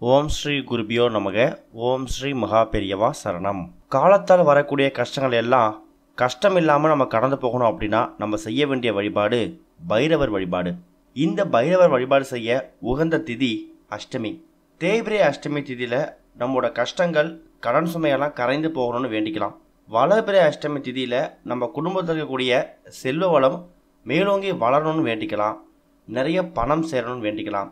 ஓம் ஸ்ரீ குருபியோ நமக. ஓம் ஸ்ரீ மகா பெரியவா சரணம். காலத்தால் வரக்கூடிய கஷ்டங்கள் எல்லாம் கஷ்டம் இல்லாமல் நம்ம கடந்து போகணும் அப்படின்னா நம்ம செய்ய வேண்டிய வழிபாடு பைரவர் வழிபாடு. இந்த பைரவர் வழிபாடு செய்ய உகந்த திதி அஷ்டமி. தேய்பிரை அஷ்டமி திதியில் நம்மளோட கஷ்டங்கள் கடன் சுமையெல்லாம் கரைந்து போகணும்னு வேண்டிக்கலாம். வளர்பிறை அஷ்டமி திதியில் நம்ம குடும்பத்தில் இருக்கக்கூடிய செல்வ வளம் மேலோங்கி வளரணும்னு வேண்டிக்கலாம். நிறைய பணம் சேரணும்னு வேண்டிக்கலாம்.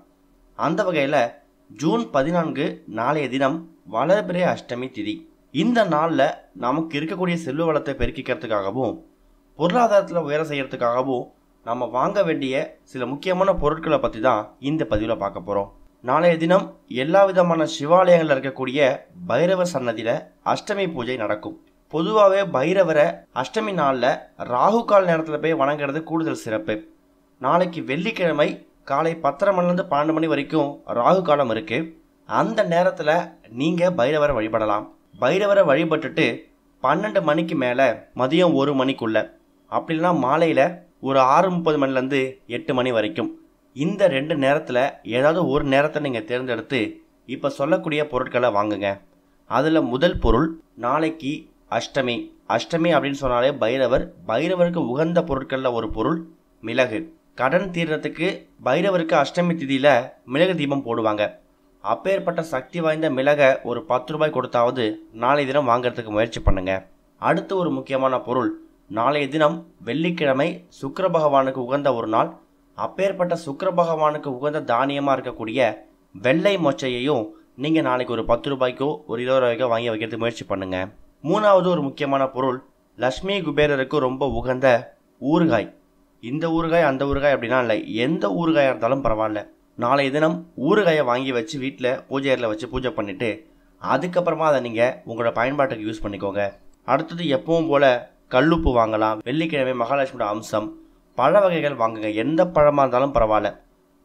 அந்த வகையில் ஜூன் 14 நாளைய தினம் வளர்பிறை அஷ்டமி திதி. இந்த நாளில் நமக்கு இருக்கக்கூடிய செல்வ வளத்தை பெருக்கிக்கிறதுக்காகவும் பொருளாதாரத்தில் உயர செய்யறதுக்காகவும் நம்ம வாங்க வேண்டிய சில முக்கியமான பொருட்களை பற்றி தான் இந்த பதிவில் பார்க்க போகிறோம். நாளைய தினம் எல்லா விதமான சிவாலயங்களில் இருக்கக்கூடிய பைரவர் சன்னதியில் அஷ்டமி பூஜை நடக்கும். பொதுவாகவே பைரவரை அஷ்டமி நாளில் ராகு கால் நேரத்தில் போய் வணங்குறது கூடுதல் சிறப்பு. நாளைக்கு வெள்ளிக்கிழமை காலை 10:30 மணிலேருந்து 12 மணி வரைக்கும் ராகு காலம் இருக்குது. அந்த நேரத்தில் நீங்கள் பைரவரை வழிபடலாம். பைரவரை வழிபட்டுட்டு 12 மணிக்கு மேலே மதியம் 1 மணிக்குள்ளே, அப்படி இல்லைனா மாலையில் ஒரு 6:30 மணிலேருந்து 8 மணி வரைக்கும் இந்த 2 நேரத்தில் ஏதாவது ஒரு நேரத்தை நீங்கள் தேர்ந்தெடுத்து இப்போ சொல்லக்கூடிய பொருட்களை வாங்குங்க. அதில் முதல் பொருள், நாளைக்கு அஷ்டமி. அஷ்டமி அப்படின்னு சொன்னாலே பைரவருக்கு உகந்த பொருட்களில் ஒரு பொருள் மிளகு. கடன் தீர்றதுக்கு பைரவருக்கு அஷ்டமி திதியில் மிளகு தீபம் போடுவாங்க. அப்பேற்பட்ட சக்தி வாய்ந்த மிளகை ஒரு 10 ரூபாய் கொடுத்தாவது நாளைய தினம் வாங்கிறதுக்கு முயற்சி பண்ணுங்க. அடுத்து ஒரு முக்கியமான பொருள், நாளைய தினம் வெள்ளிக்கிழமை சுக்கிர பகவானுக்கு உகந்த ஒரு நாள். அப்பேற்பட்ட சுக்கிர பகவானுக்கு உகந்த தானியமாக இருக்கக்கூடிய வெள்ளை மொச்சையையும் நீங்கள் நாளைக்கு ஒரு 10 ரூபாய்க்கோ ஒரு 20 ரூபாய்க்கோ வாங்கி வைக்கிறதுக்கு முயற்சி பண்ணுங்க. மூணாவது ஒரு முக்கியமான பொருள், லக்ஷ்மி குபேரருக்கு ரொம்ப உகந்த ஊறுகாய். இந்த ஊறுகாய் அந்த ஊறுகாய் அப்படின்னா இல்லை, எந்த ஊறுகாயாக இருந்தாலும் பரவாயில்ல. நாளைய தினம் ஊறுகாயை வாங்கி வச்சு வீட்டில் பூஜை அறையில் வச்சு பூஜை பண்ணிவிட்டு அதுக்கப்புறமா அதை நீங்கள் உங்களோட பயன்பாட்டுக்கு யூஸ் பண்ணிக்கோங்க. அடுத்தது எப்பவும் போல் கல்லுப்பு வாங்கலாம். வெள்ளிக்கிழமை மகாலட்சுமியோட அம்சம் பழ வகைகள் வாங்குங்க. எந்த பழமாக இருந்தாலும் பரவாயில்ல.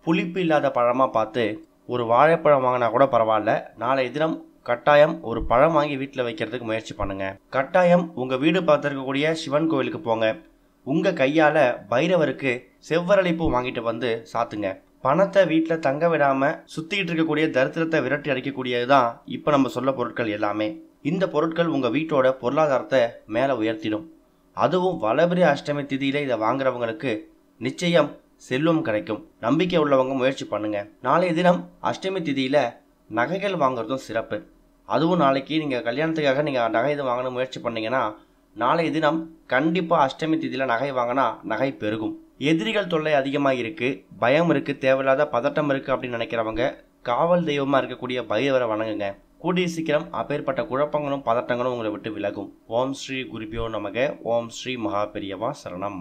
புளிப்பு இல்லாத பழமாக பார்த்து ஒரு வாழைப்பழம் வாங்கினா கூட பரவாயில்ல. நாளைய தினம் கட்டாயம் ஒரு பழம் வாங்கி வீட்டில் வைக்கிறதுக்கு முயற்சி பண்ணுங்கள். கட்டாயம் உங்கள் வீடு பார்த்துருக்கக்கூடிய சிவன் கோவிலுக்கு போங்க. உங்கள் கையால் பைரவருக்கு செவ்வரளிப்பு வாங்கிட்டு வந்து சாத்துங்க. பணத்தை வீட்டில் தங்க விடாமல் சுற்றிக்கிட்டு இருக்கக்கூடிய தரித்திரத்தை விரட்டி அடிக்கக்கூடியது தான் இப்போ நம்ம சொல்ல பொருட்கள் எல்லாமே. இந்த பொருட்கள் உங்கள் வீட்டோட பொருளாதாரத்தை மேலே உயர்த்திடும். அதுவும் வளர்பிறை அஷ்டமி திதியில் இதை வாங்குறவங்களுக்கு நிச்சயம் செல்வம் கிடைக்கும். நம்பிக்கை உள்ளவங்க முயற்சி பண்ணுங்க. நாளைய தினம் அஷ்டமி திதியில் நகைகள் வாங்குறதும் சிறப்பு. அதுவும் நாளைக்கு நீங்கள் கல்யாணத்துக்காக நீங்கள் நகை இது வாங்கணும் முயற்சி பண்ணீங்கன்னா நாளைய தினம் கண்டிப்பாக அஷ்டமி திதியில் நகை வாங்கினா நகை பெருகும். எதிரிகள் தொல்லை அதிகமாக இருக்குது, பயம் இருக்குது, தேவையில்லாத பதட்டம் இருக்குது அப்படின்னு நினைக்கிறவங்க காவல் தெய்வமாக இருக்கக்கூடிய பைரவரை வணங்குங்க. கூடிய சீக்கிரம் அப்பேற்பட்ட குழப்பங்களும் பதட்டங்களும் உங்களை விட்டு விலகும். ஓம் ஸ்ரீ குருபியோ நமக. ஓம் ஸ்ரீ மகா பெரியவா சரணம்.